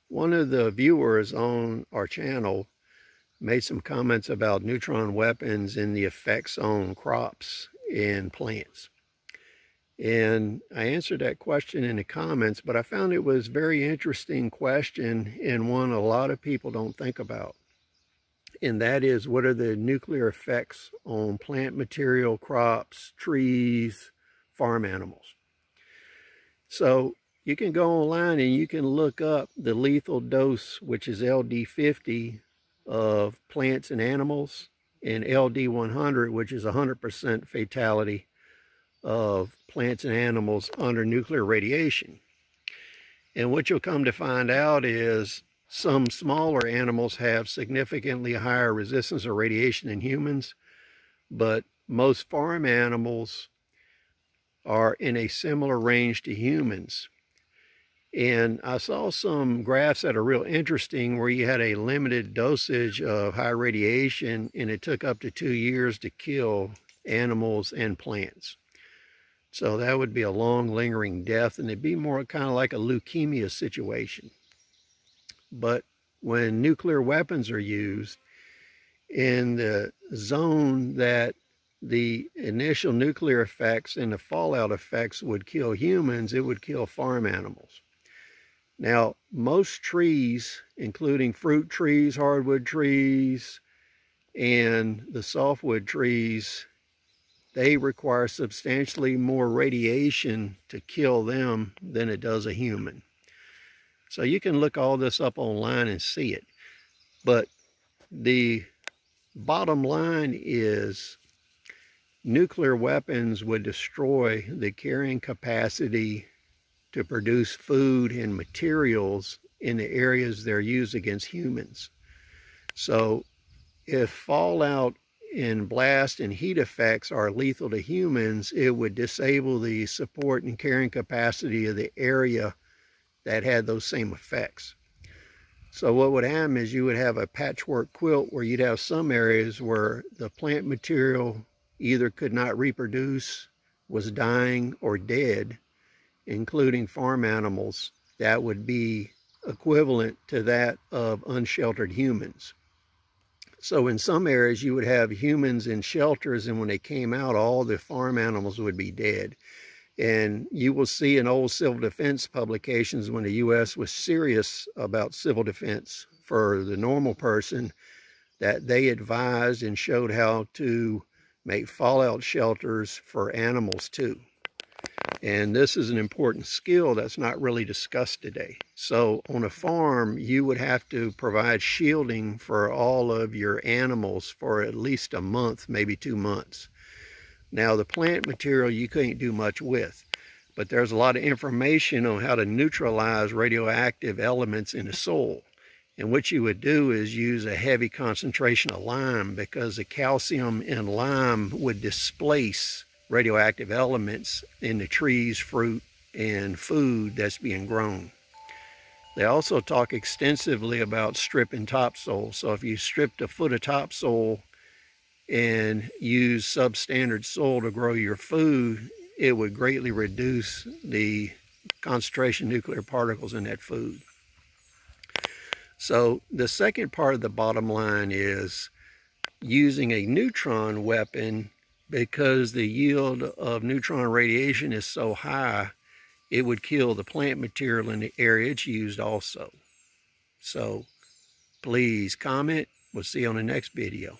One of the viewers on our channel made some comments about neutron weapons and the effects on crops and plants. And I answered that question in the comments, but I found it was a very interesting question and one a lot of people don't think about. And that is, what are the nuclear effects on plant material, crops, trees, farm animals? So you can go online and you can look up the lethal dose, which is LD50, of plants and animals, and LD100, which is 100% fatality of plants and animals under nuclear radiation. And what you'll come to find out is some smaller animals have significantly higher resistance to radiation than humans, but most farm animals are in a similar range to humans. And I saw some graphs that are real interesting where you had a limited dosage of high radiation and it took up to 2 years to kill animals and plants. So that would be a long lingering death, and it'd be more kind of like a leukemia situation. But when nuclear weapons are used in the zone that the initial nuclear effects and the fallout effects would kill humans, it would kill farm animals. Now, most trees, including fruit trees, hardwood trees, and the softwood trees, they require substantially more radiation to kill them than it does a human. So you can look all this up online and see it. But the bottom line is nuclear weapons would destroy the carrying capacity to produce food and materials in the areas they're used against humans. So if fallout and blast and heat effects are lethal to humans, it would disable the support and carrying capacity of the area that had those same effects. So what would happen is you would have a patchwork quilt where you'd have some areas where the plant material either could not reproduce, was dying, or dead, including farm animals. That would be equivalent to that of unsheltered humans. So in some areas you would have humans in shelters, and when they came out, all the farm animals would be dead. And you will see in old civil defense publications, when the U.S. was serious about civil defense for the normal person, that they advised and showed how to make fallout shelters for animals too. And this is an important skill that's not really discussed today. So on a farm, you would have to provide shielding for all of your animals for at least a month, maybe 2 months. Now, the plant material you couldn't do much with, but there's a lot of information on how to neutralize radioactive elements in the soil. And what you would do is use a heavy concentration of lime, because the calcium in lime would displace radioactive elements in the trees, fruit, and food that's being grown. They also talk extensively about stripping topsoil. So if you stripped a foot of topsoil and use substandard soil to grow your food, it would greatly reduce the concentration of nuclear particles in that food. So the second part of the bottom line is using a neutron weapon. Because the yield of neutron radiation is so high, it would kill the plant material in the area it's used also. So please comment. We'll see you on the next video.